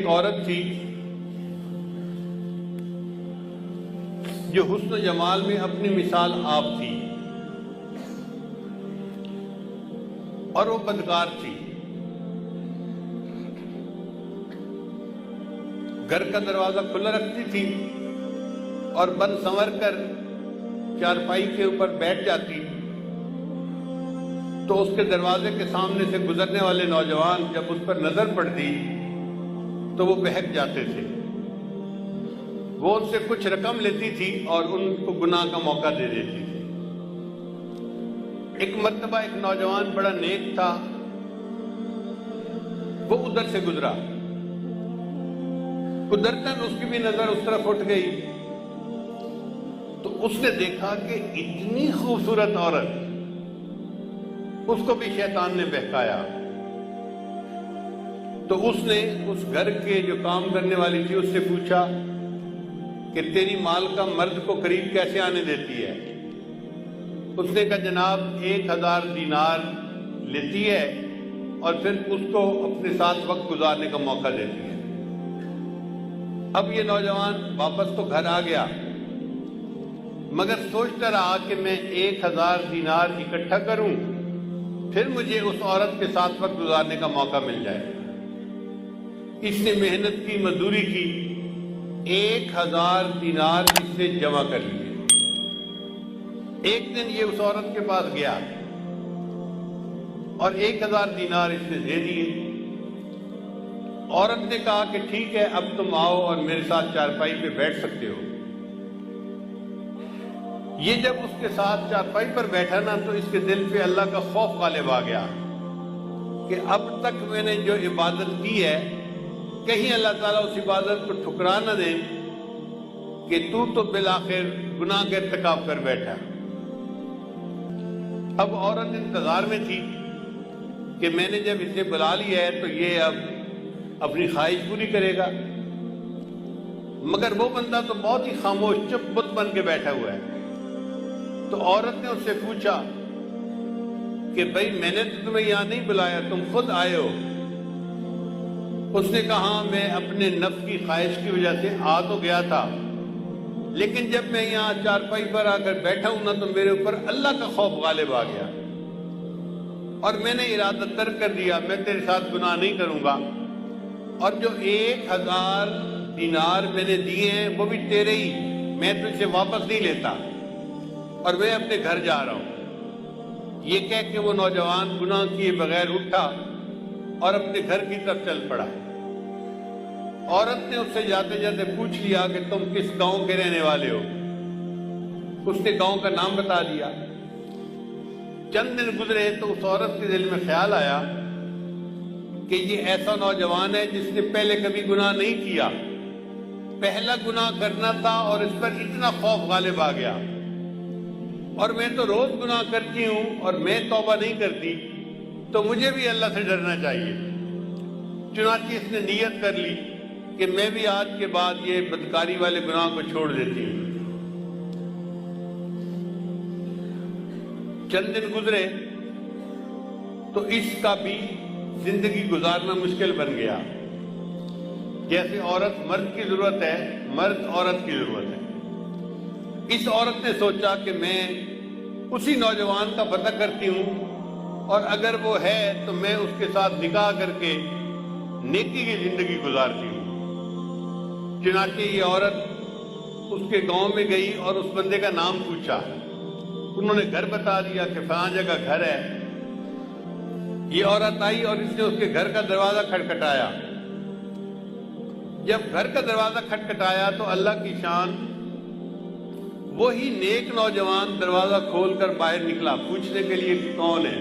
ایک عورت تھی جو حسن و جمال میں اپنی مثال آپ تھی، اور وہ بدکار تھی۔ گھر کا دروازہ کھلا رکھتی تھی اور بن سنور کر چارپائی کے اوپر بیٹھ جاتی، تو اس کے دروازے کے سامنے سے گزرنے والے نوجوان جب اس پر نظر پڑتی تو وہ بہک جاتے تھے۔ وہ ان سے کچھ رقم لیتی تھی اور ان کو گناہ کا موقع دے دیتی تھی۔ ایک مرتبہ ایک نوجوان بڑا نیک تھا، وہ ادھر سے گزرا، قدرتاً اس کی بھی نظر اس طرف اٹھ گئی، تو اس نے دیکھا کہ اتنی خوبصورت عورت، اس کو بھی شیطان نے بہکایا۔ تو اس نے اس گھر کے جو کام کرنے والی تھی اس سے پوچھا کہ تیری مال کا مرد کو قریب کیسے آنے دیتی ہے؟ اس نے کہا جناب 1000 دینار لیتی ہے اور پھر اس کو اپنے ساتھ وقت گزارنے کا موقع دیتی ہے۔ اب یہ نوجوان واپس تو گھر آ گیا، مگر سوچتا رہا کہ میں 1000 دینار اکٹھا کروں، پھر مجھے اس عورت کے ساتھ وقت گزارنے کا موقع مل جائے۔ اس نے محنت کی، مزدوری کی، 1000 دینار اس نے جمع کر لیے۔ ایک دن یہ اس عورت کے پاس گیا اور 1000 دینار اس نے دے دیے۔ عورت نے کہا کہ ٹھیک ہے، اب تم آؤ اور میرے ساتھ چارپائی پہ بیٹھ سکتے ہو۔ یہ جب اس کے ساتھ چارپائی پر بیٹھا نا تو اس کے دل پہ اللہ کا خوف غالب آ گیا کہ اب تک میں نے جو عبادت کی ہے، کہیں اللہ تعالیٰ اس عبادت کو ٹھکرا نہ دے کہ تو بالآخر گناہ کا ارتکاب کر بیٹھا۔ اب عورت انتظار میں تھی کہ میں نے جب اسے بلا لیا ہے تو یہ اب اپنی خواہش پوری کرے گا، مگر وہ بندہ تو بہت ہی خاموش چپ بت بن کے بیٹھا ہوا ہے۔ تو عورت نے اس سے پوچھا کہ بھائی میں نے تو تمہیں یہاں نہیں بلایا، تم خود آئے ہو۔ اس نے کہا میں اپنے نفس کی خواہش کی وجہ سے آ تو گیا تھا، لیکن جب میں یہاں چارپائی پر آ کر بیٹھا ہوں نا تو میرے اوپر اللہ کا خوف غالب آ گیا اور میں نے ارادہ ترک کر دیا، میں تیرے ساتھ گناہ نہیں کروں گا، اور جو 1000 دینار میں نے دیے ہیں وہ بھی تیرے ہی، میں تجھ سے واپس نہیں لیتا، اور میں اپنے گھر جا رہا ہوں۔ یہ کہہ کے وہ نوجوان گناہ کیے بغیر اٹھا اور اپنے گھر کی طرف چل پڑا۔ عورت نے اس سے جاتے جاتے پوچھ لیا کہ تم کس گاؤں کے رہنے والے ہو؟ اس نے گاؤں کا نام بتا دیا۔ چند دن گزرے تو اس عورت کے دل میں خیال آیا کہ یہ ایسا نوجوان ہے جس نے پہلے کبھی گناہ نہیں کیا، پہلا گناہ کرنا تھا اور اس پر اتنا خوف غالب آ گیا، اور میں تو روز گناہ کرتی ہوں اور میں توبہ نہیں کرتی، تو مجھے بھی اللہ سے ڈرنا چاہیے۔ چنانچہ اس نے نیت کر لی کہ میں بھی آج کے بعد یہ بدکاری والے گناہ کو چھوڑ دیتی ہوں۔ چند دن گزرے تو اس کا بھی زندگی گزارنا مشکل بن گیا۔ جیسے عورت مرد کی ضرورت ہے، مرد عورت کی ضرورت ہے۔ اس عورت نے سوچا کہ میں اسی نوجوان کا پتہ کرتی ہوں، اور اگر وہ ہے تو میں اس کے ساتھ نکاح کر کے نیکی کی زندگی گزارتی ہوں۔ چنانچہ یہ عورت اس کے گاؤں میں گئی اور اس بندے کا نام پوچھا۔ انہوں نے گھر بتا دیا کہ فلاں جگہ گھر ہے۔ یہ عورت آئی اور اس نے اس کے گھر کا دروازہ کھٹکھٹایا۔ جب گھر کا دروازہ کھٹکھٹایا تو اللہ کی شان، وہی نیک نوجوان دروازہ کھول کر باہر نکلا پوچھنے کے لیے کہ کون ہے۔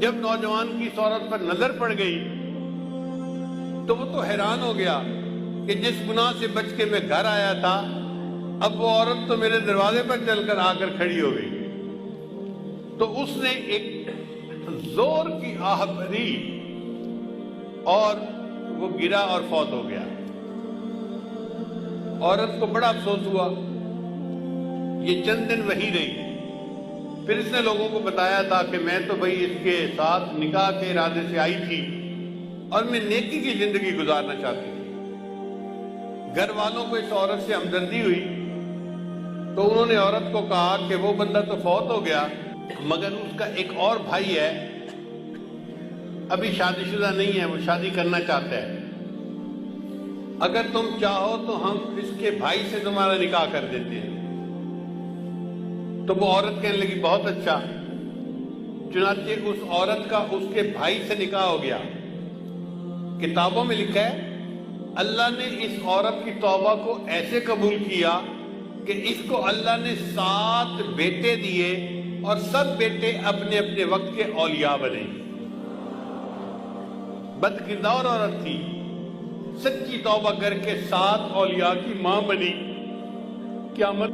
جب نوجوان کی اس عورت پر نظر پڑ گئی تو وہ تو حیران ہو گیا کہ جس گناہ سے بچ کے میں گھر آیا تھا، اب وہ عورت تو میرے دروازے پر چل کر آ کر کھڑی ہو گئی۔ تو اس نے ایک زور کی آہ بھری اور وہ گرا اور فوت ہو گیا۔ عورت کو بڑا افسوس ہوا۔ یہ چند دن وہی رہی۔ پھر اس نے لوگوں کو بتایا تھا کہ میں تو بھئی اس کے ساتھ نکاح کے ارادے سے آئی تھی، اور میں نیکی کی زندگی گزارنا چاہتی تھی۔ گھر والوں کو اس عورت سے ہمدردی ہوئی تو انہوں نے عورت کو کہا کہ وہ بندہ تو فوت ہو گیا مگر اس کا ایک اور بھائی ہے، ابھی شادی شدہ نہیں ہے، وہ شادی کرنا چاہتا ہے، اگر تم چاہو تو ہم اس کے بھائی سے تمہارا نکاح کر دیتے ہیں۔ تو وہ عورت کہنے لگی بہت اچھا، چنانچہ اس عورت کا اس کے بھائی سے نکاح ہو گیا۔ کتابوں میں لکھا ہے اللہ نے اس عورت کی توبہ کو ایسے قبول کیا کہ اس کو اللہ نے 7 بیٹے دیے اور سب بیٹے اپنے اپنے وقت کے اولیاء بنے۔ بد کردار عورت تھی، سچی توبہ کر کے 7 اولیاء کی ماں بنی۔ قیامت